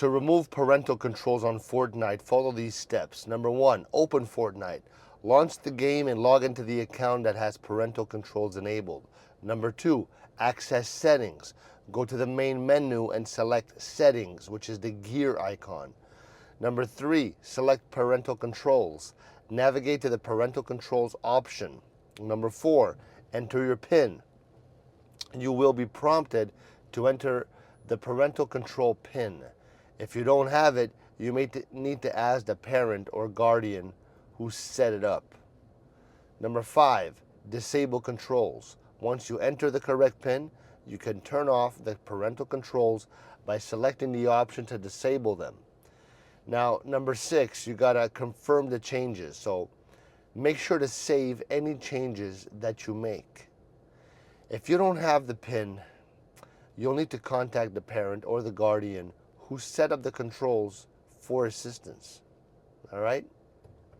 To remove parental controls on Fortnite, follow these steps. Number 1, open Fortnite. Launch the game and log into the account that has parental controls enabled. Number 2, access settings. Go to the main menu and select settings, which is the gear icon. Number 3, select parental controls. Navigate to the parental controls option. Number 4, enter your PIN. You will be prompted to enter the parental control PIN. If you don't have it, you may need to ask the parent or guardian who set it up. Number 5, disable controls. Once you enter the correct PIN, you can turn off the parental controls by selecting the option to disable them. Now, number 6, you gotta confirm the changes. So make sure to save any changes that you make. If you don't have the PIN, you'll need to contact the parent or the guardian who set up the controls for assistance. All right?